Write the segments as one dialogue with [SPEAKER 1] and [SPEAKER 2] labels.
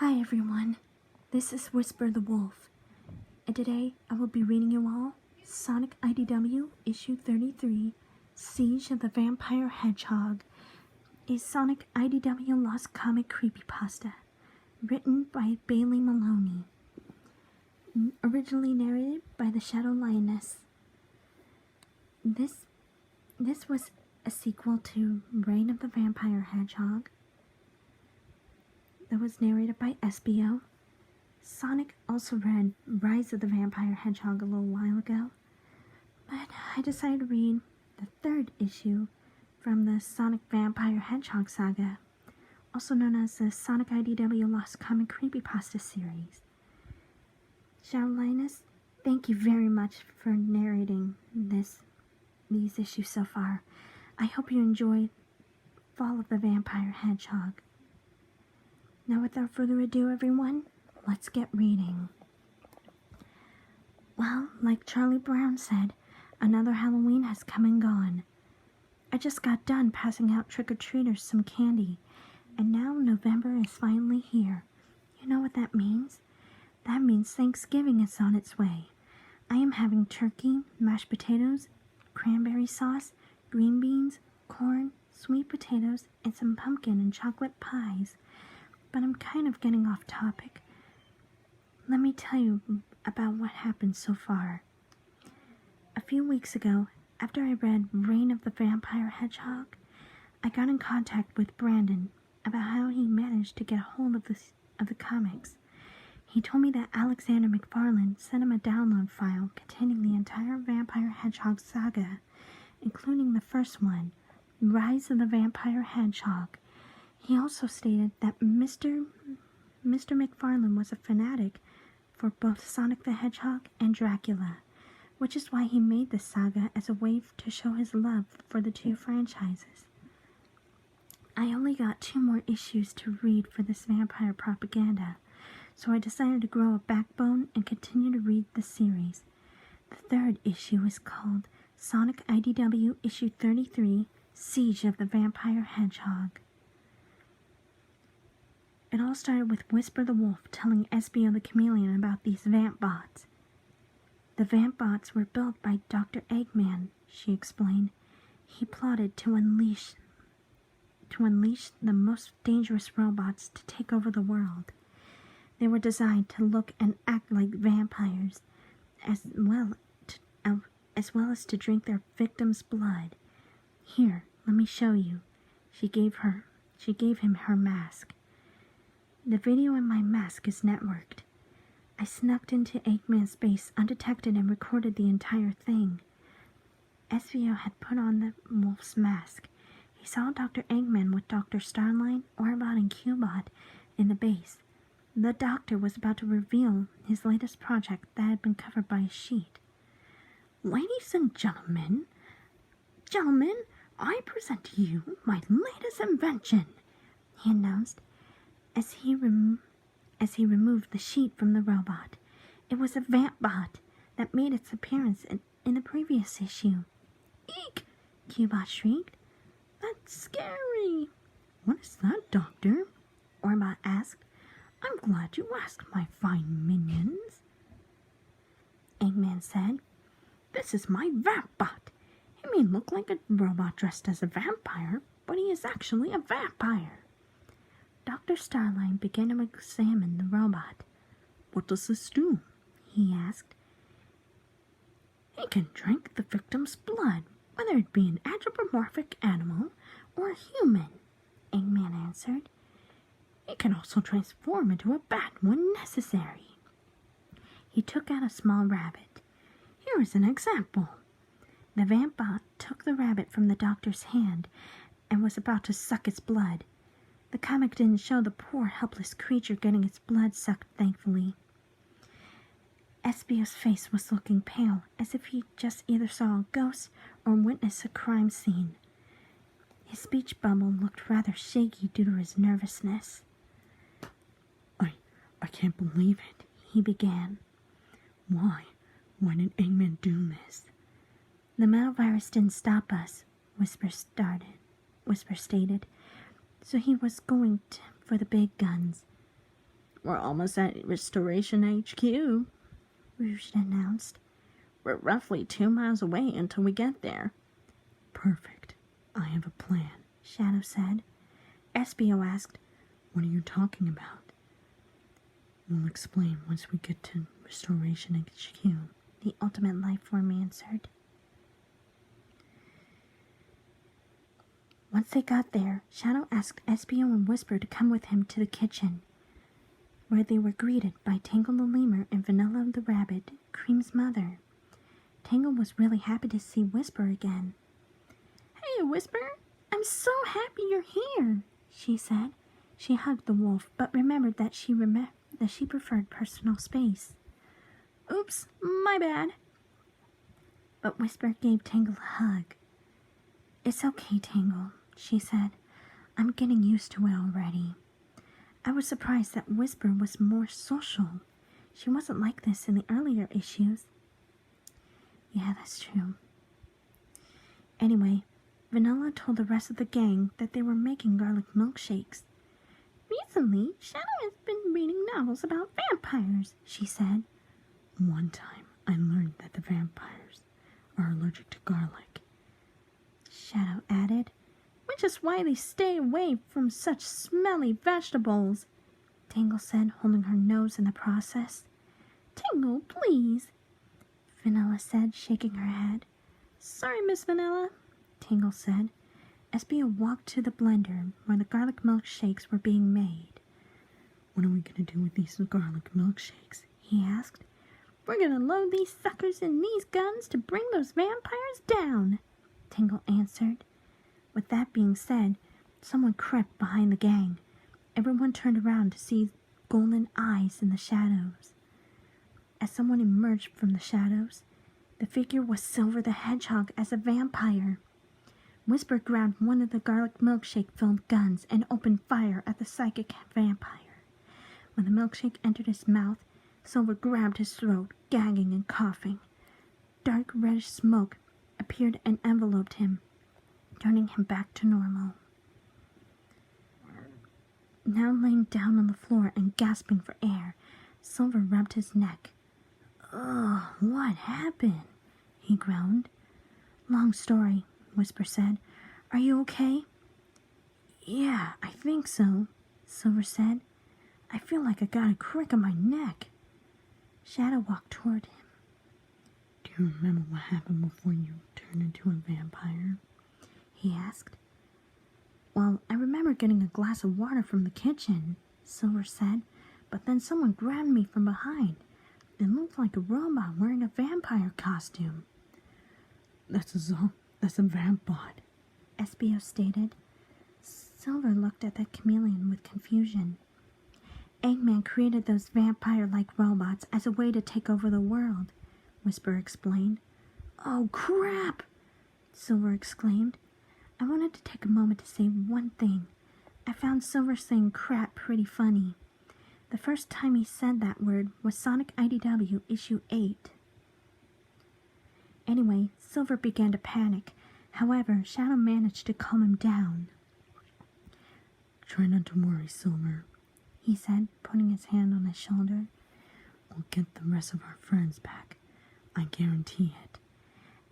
[SPEAKER 1] Hi everyone, this is Whisper the Wolf, and today I will be reading you all Sonic IDW issue 33, Siege of the Vampire Hedgehog, a Sonic IDW Lost Comic creepypasta, written by Bailey Maloney, originally narrated by the Shadow Lioness. This was a sequel to Reign of the Vampire Hedgehog, that was narrated by SBO. Sonic also read Rise of the Vampire Hedgehog a little while ago, but I decided to read the third issue from the Sonic Vampire Hedgehog saga, also known as the Sonic IDW Lost Comic Creepypasta series. Shadow Lioness, thank you very much for narrating these issues so far. I hope you enjoy Fall of the Vampire Hedgehog. Now, without further ado, everyone, let's get reading. Well, like Charlie Brown said, another Halloween has come and gone. I just got done passing out trick-or-treaters some candy, and now November is finally here. You know what that means? That means Thanksgiving is on its way. I am having turkey, mashed potatoes, cranberry sauce, green beans, corn, sweet potatoes, and some pumpkin and chocolate pies. But I'm kind of getting off topic. Let me tell you about what happened so far. A few weeks ago, after I read Reign of the Vampire Hedgehog, I got in contact with Brandon about how he managed to get a hold of the comics. He told me that Alexander McFarlane sent him a download file containing the entire Vampire Hedgehog saga, including the first one, Rise of the Vampire Hedgehog. He also stated that Mr. McFarlane was a fanatic for both Sonic the Hedgehog and Dracula, which is why he made this saga as a way to show his love for the two franchises. I only got 2 more issues to read for this vampire propaganda, so I decided to grow a backbone and continue to read the series. The third issue is called Sonic IDW issue 33, Siege of the Vampire Hedgehog. It all started with Whisper the Wolf telling SBO the Chameleon about these vamp bots. The vamp bots were built by Dr. Eggman, she explained. He plotted to unleash the most dangerous robots to take over the world. They were designed to look and act like vampires, as well as to drink their victims' blood. Here, let me show you. She gave him her mask. The video in my mask is networked. I snuck into Eggman's base undetected and recorded the entire thing. SVO had put on the wolf's mask. He saw Dr. Eggman with Dr. Starline, Orbot, and Cubot in the base. The doctor was about to reveal his latest project that had been covered by a sheet. Ladies and gentlemen, I present to you my latest invention, he announced as he removed the sheet from the robot. It was a vamp bot that made its appearance in the previous issue. Eek! Cubot shrieked. That's scary. What is that, Doctor? Orbot asked. I'm glad you asked, my fine minions. Eggman said, This is my vamp bot. He may look like a robot dressed as a vampire, but he is actually a vampire. Dr. Starline began to examine the robot. What does this do? He asked. He can drink the victim's blood, whether it be an anthropomorphic animal or a human, Eggman answered. It can also transform into a bat when necessary. He took out a small rabbit. Here is an example. The vampbot took the rabbit from the doctor's hand and was about to suck its blood. The comic didn't show the poor, helpless creature getting its blood sucked, thankfully. SBO's face was looking pale, as if he just either saw a ghost or witnessed a crime scene. His speech bubble looked rather shaky due to his nervousness. I can't believe it, he began. Why did Eggman do this? The metal virus didn't stop us, Whisper stated. So he was going for the big guns. We're almost at Restoration HQ, Rouge announced. We're roughly 2 miles away until we get there. Perfect. I have a plan, Shadow said. Espio asked, what are you talking about? We'll explain once we get to Restoration HQ, the ultimate life form answered. Once they got there, Shadow asked Espio and Whisper to come with him to the kitchen, where they were greeted by Tangle the Lemur and Vanilla the Rabbit, Cream's mother. Tangle was really happy to see Whisper again. Hey, Whisper, I'm so happy you're here, she said. She hugged the wolf, but remembered that she preferred personal space. Oops, my bad. But Whisper gave Tangle a hug. It's okay, Tangle, she said. I'm getting used to it already. I was surprised that Whisper was more social. She wasn't like this in the earlier issues. Yeah, that's true. Anyway, Vanilla told the rest of the gang that they were making garlic milkshakes. Recently, Shadow has been reading novels about vampires, she said. One time, I learned that the vampires are allergic to garlic, Shadow added, which is why they stay away from such smelly vegetables, Tangle said, holding her nose in the process. Tangle, please, Vanilla said, shaking her head. Sorry, Miss Vanilla, Tangle said. Espio walked to the blender where the garlic milkshakes were being made. What are we going to do with these garlic milkshakes? He asked. We're going to load these suckers in these guns to bring those vampires down, Tangle answered. With that being said, someone crept behind the gang. Everyone turned around to see golden eyes in the shadows. As someone emerged from the shadows, the figure was Silver the Hedgehog as a vampire. Whisper grabbed one of the garlic milkshake-filled guns and opened fire at the psychic vampire. When the milkshake entered his mouth, Silver grabbed his throat, gagging and coughing. Dark reddish smoke appeared and enveloped him, turning him back to normal. Now laying down on the floor and gasping for air, Silver rubbed his neck. Ugh, what happened? He groaned. Long story, Whisper said. Are you okay? Yeah, I think so, Silver said. I feel like I got a crick in my neck. Shadow walked toward him. Do you remember what happened before you turned into a vampire? He asked. Well, I remember getting a glass of water from the kitchen, Silver said, but then someone grabbed me from behind. It looked like a robot wearing a vampire costume. That's a vampire, Espio stated. Silver looked at the chameleon with confusion. Eggman created those vampire-like robots as a way to take over the world, Whisper explained. Oh, crap! Silver exclaimed. I wanted to take a moment to say one thing. I found Silver saying crap pretty funny. The first time he said that word was Sonic IDW issue 8. Anyway, Silver began to panic. However, Shadow managed to calm him down. Try not to worry, Silver, he said, putting his hand on his shoulder. We'll get the rest of our friends back. I guarantee it.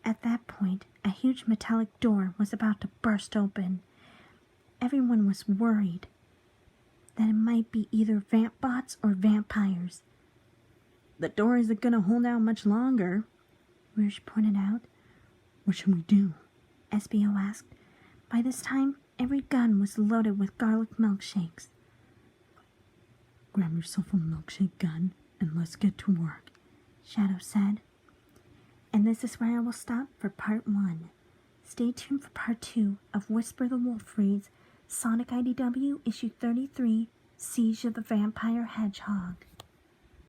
[SPEAKER 1] At that point, a huge metallic door was about to burst open. Everyone was worried that it might be either vampbots or vampires. The door isn't going to hold out much longer, Rouge pointed out. What should we do? Espio asked. By this time, every gun was loaded with garlic milkshakes. Grab yourself a milkshake gun and let's get to work, Shadow said. And this is where I will stop for part 1. Stay tuned for part 2 of Whisper the Wolf reads Sonic IDW issue 33, Siege of the Vampire Hedgehog.